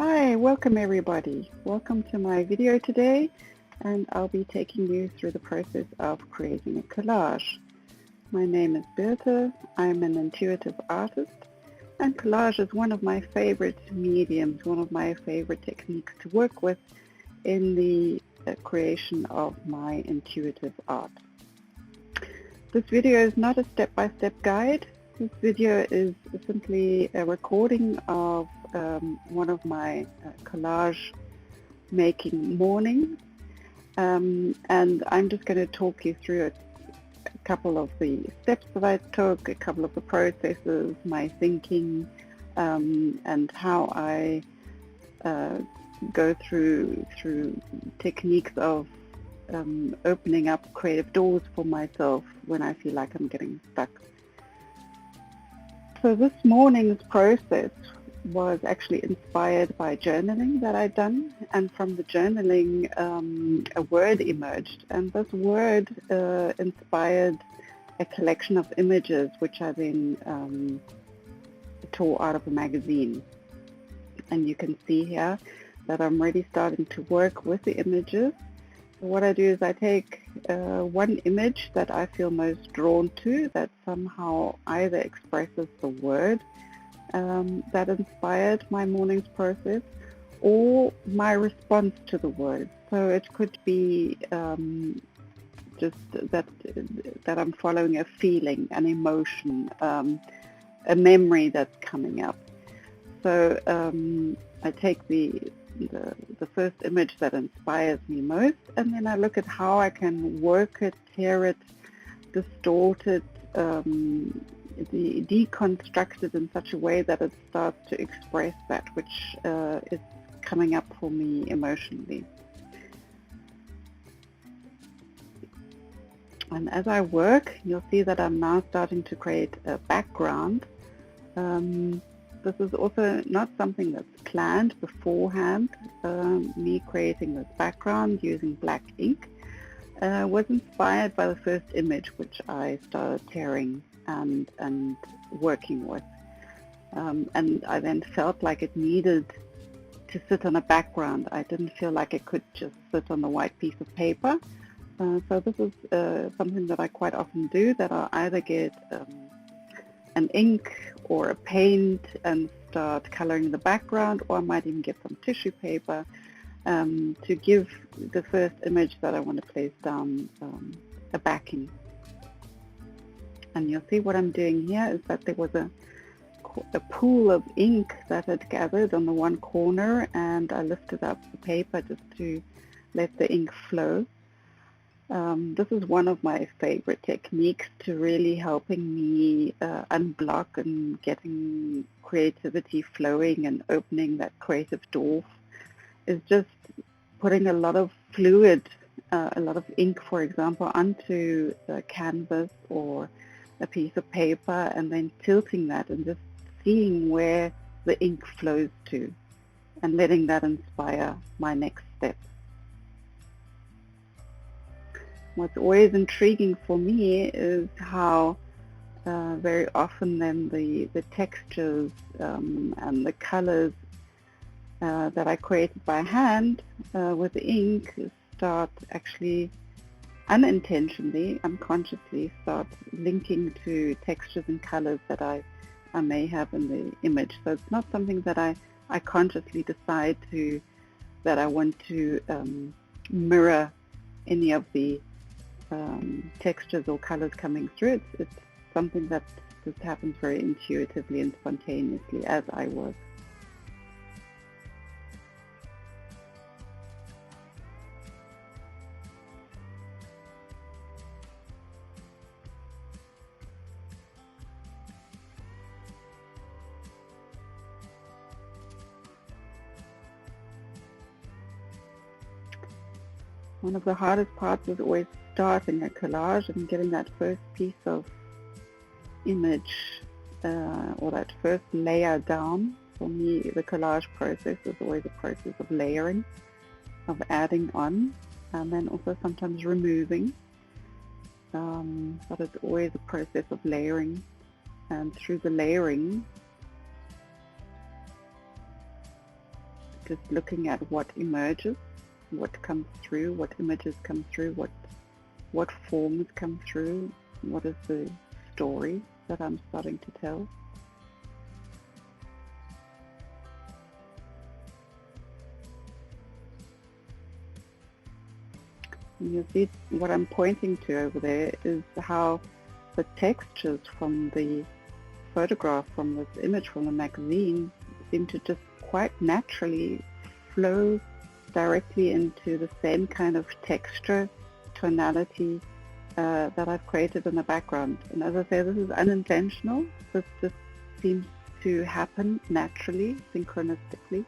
Hi, welcome everybody. Welcome to my video today, and I'll be taking you through the process of creating a collage. My name is Birte. I'm an intuitive artist, and collage is one of my favorite mediums, one of my favorite techniques to work with in the creation of my intuitive art. This video is not a step-by-step guide. This video is simply a recording of one of my collage making mornings, and I'm just going to talk you through a couple of the steps that I took, a couple of the processes, my thinking, and how I go through techniques of opening up creative doors for myself when I feel like I'm getting stuck. So this morning's process was actually inspired by journaling that I'd done, and from the journaling a word emerged, and this word inspired a collection of images which I then tore out of a magazine. And you can see here that I'm really starting to work with the images. So what I do is I take one image that I feel most drawn to, that somehow either expresses the word that inspired my morning's process, or my response to the word. So it could be just that I'm following a feeling, an emotion, a memory that's coming up. So I take the first image that inspires me most, and then I look at how I can work it, tear it, distort it, deconstruct it in such a way that it starts to express that which is coming up for me emotionally. And as I work, you'll see that I'm now starting to create a background. This is also not something that's planned beforehand. Me creating this background using black ink was inspired by the first image which I started tearing and working with. And I then felt like it needed to sit on a background. I didn't feel like it could just sit on a white piece of paper. So this is something that I quite often do, that I either get an ink or a paint and start coloring the background, or I might even get some tissue paper to give the first image that I want to place down a backing. And you'll see what I'm doing here is that there was a pool of ink that had gathered on the one corner, and I lifted up the paper just to let the ink flow. This is one of my favorite techniques to really helping me unblock and getting creativity flowing and opening that creative door, is just putting a lot of fluid, a lot of ink, for example, onto the canvas or a piece of paper, and then tilting that and just seeing where the ink flows to and letting that inspire my next step. What's always intriguing for me is how very often then the textures and the colors that I created by hand with ink start actually unintentionally, unconsciously start linking to textures and colors that I may have in the image. So it's not something that I consciously decide that I want to mirror any of the textures or colors coming through. It's something that just happens very intuitively and spontaneously as I work. One of the hardest parts is always starting a collage and getting that first piece of image or that first layer down. For me, the collage process is always a process of layering, of adding on, and then also sometimes removing. But it's always a process of layering, and through the layering just looking at what emerges, what comes through, what images come through, what forms come through, what is the story that I'm starting to tell. And you'll see what I'm pointing to over there is how the textures from the photograph, from this image from the magazine, seem to just quite naturally flow directly into the same kind of texture, tonality that I've created in the background. And as I say, this is unintentional. This just seems to happen naturally, synchronistically.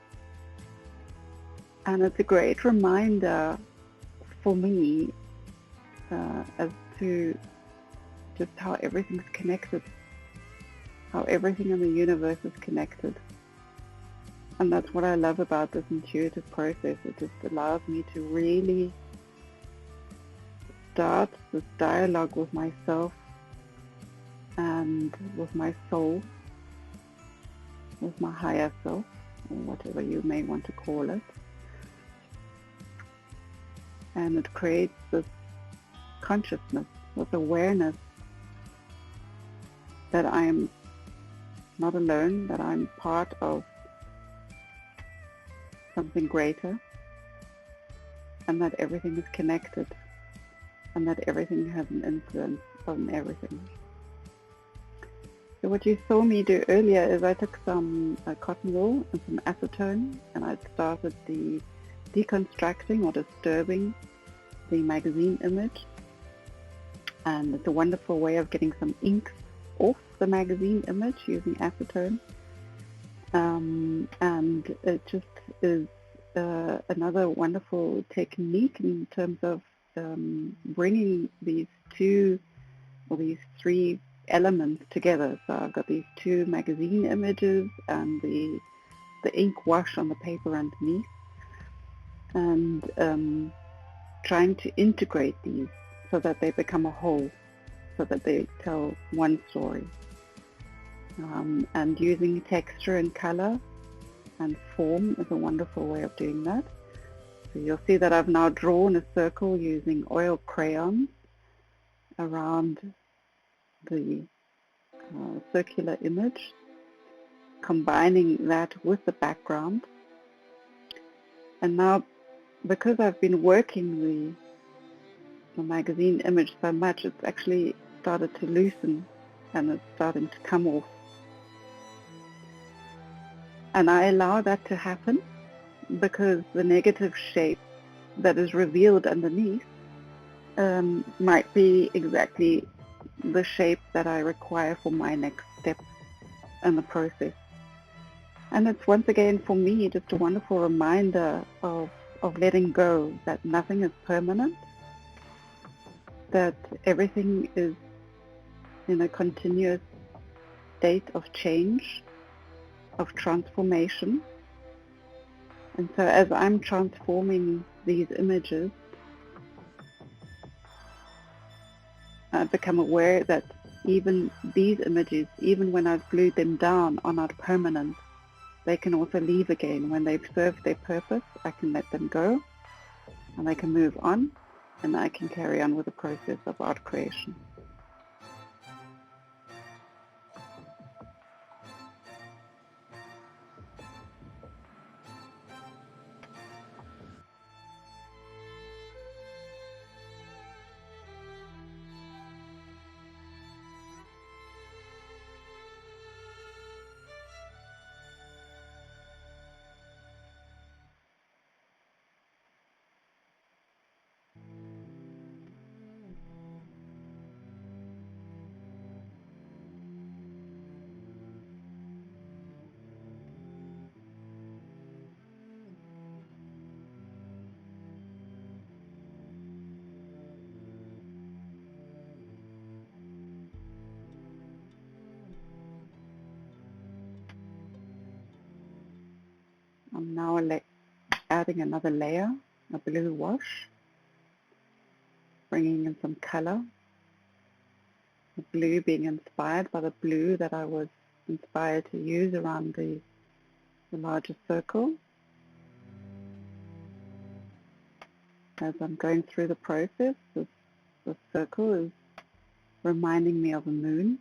And it's a great reminder for me as to just how everything's connected, how everything in the universe is connected. And that's what I love about this intuitive process. It just allows me to really start this dialogue with myself and with my soul, with my higher self, or whatever you may want to call it. And it creates this consciousness, this awareness that I am not alone, that I'm part of something greater, and that everything is connected, and that everything has an influence on everything. So what you saw me do earlier is I took some cotton wool and some acetone, and I started the deconstructing or disturbing the magazine image. And it's a wonderful way of getting some ink off the magazine image using acetone. And it just is another wonderful technique in terms of bringing these two or these three elements together. So I've got these two magazine images and the ink wash on the paper underneath, and trying to integrate these so that they become a whole, so that they tell one story. And using texture and color and form is a wonderful way of doing that. So you'll see that I've now drawn a circle using oil crayons around the circular image, combining that with the background. And now, because I've been working the magazine image so much, it's actually started to loosen and it's starting to come off. And I allow that to happen because the negative shape that is revealed underneath might be exactly the shape that I require for my next step in the process. And it's once again for me just a wonderful reminder of letting go, that nothing is permanent, that everything is in a continuous state of change, of transformation. And so as I'm transforming these images, I become aware that even these images, even when I've glued them down, are not permanent. They can also leave again. When they've served their purpose, I can let them go and I can move on, and I can carry on with the process of art creation. I'm now adding another layer, a blue wash, bringing in some color, the blue being inspired by the blue that I was inspired to use around the larger circle. As I'm going through the process, this circle is reminding me of a moon,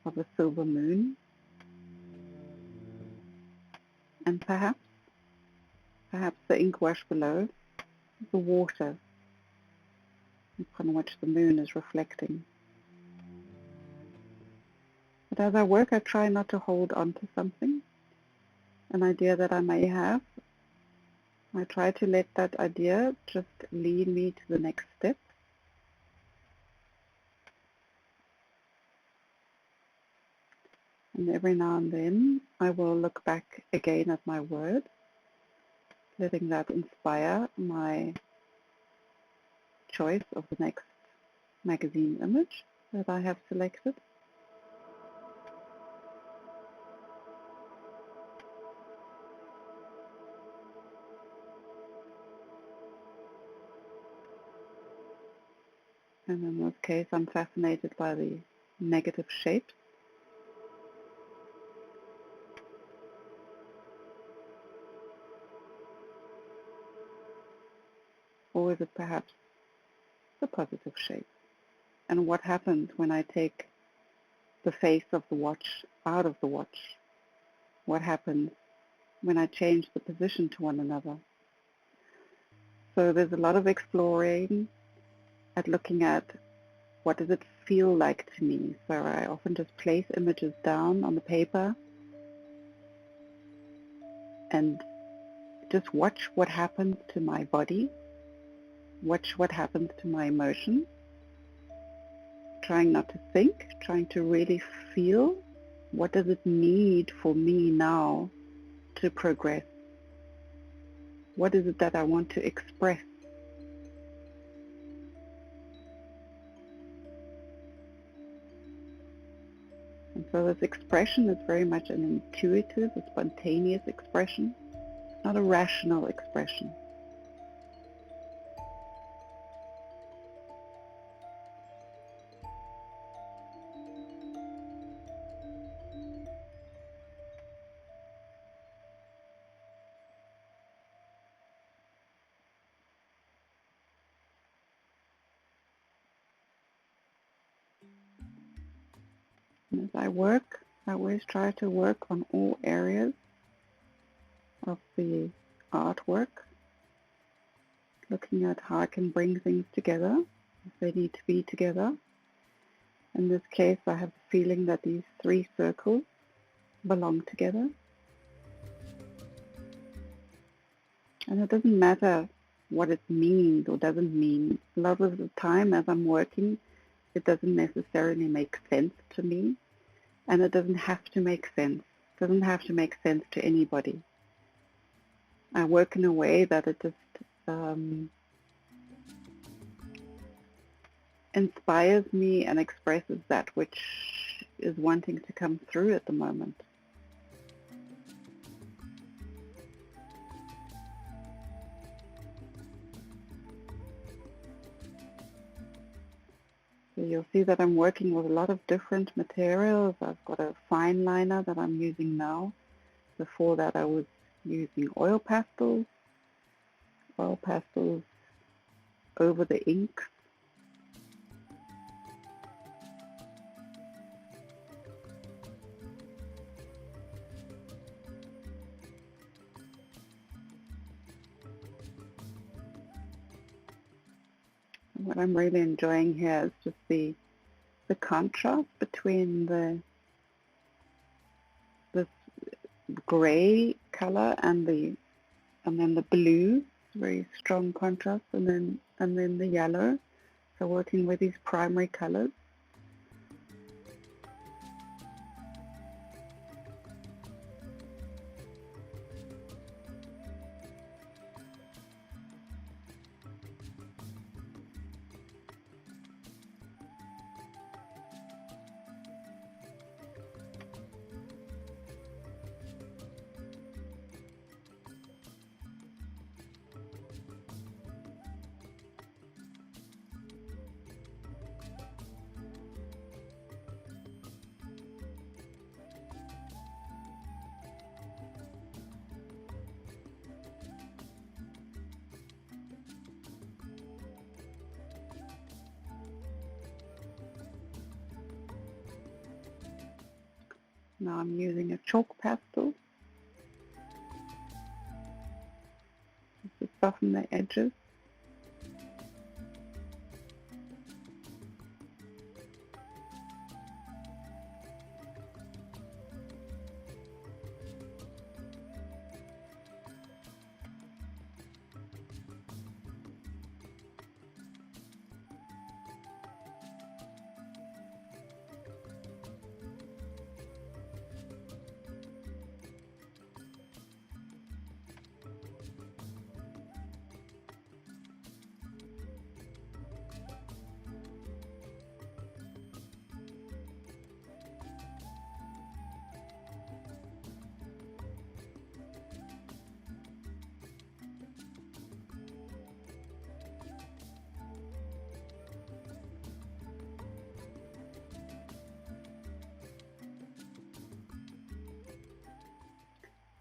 of a silver moon, and perhaps the ink wash below, the water upon which the moon is reflecting. But as I work, I try not to hold on to something, an idea that I may have. I try to let that idea just lead me to the next step. And every now and then, I will look back again at my word, letting that inspire my choice of the next magazine image that I have selected. And in this case, I'm fascinated by the negative shapes. Or is it perhaps the positive shape? And what happens when I take the face of the watch out of the watch? What happens when I change the position to one another? So there's a lot of exploring at looking at what does it feel like to me. So I often just place images down on the paper and just watch what happens to my body, watch what happens to my emotions, trying not to think, trying to really feel what does it need for me now to progress. What is it that I want to express? And so this expression is very much an intuitive, a spontaneous expression, not a rational expression. And as I work, I always try to work on all areas of the artwork, looking at how I can bring things together if they need to be together. In this case, I have the feeling that these three circles belong together. And it doesn't matter what it means or doesn't mean. A lot of the time as I'm working, it doesn't necessarily make sense to me, and it doesn't have to make sense. It doesn't have to make sense to anybody. I work in a way that it just inspires me and expresses that which is wanting to come through at the moment. So you'll see that I'm working with a lot of different materials. I've got a fine liner that I'm using now. Before that I was using oil pastels over the ink. And what I'm really enjoying here is just the contrast between this gray color and then the blue, very strong contrast, and then the yellow. So working with these primary colors. Now I'm using a chalk pastel to soften the edges.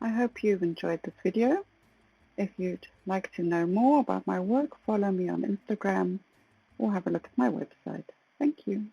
I hope you've enjoyed this video. If you'd like to know more about my work, follow me on Instagram or have a look at my website. Thank you.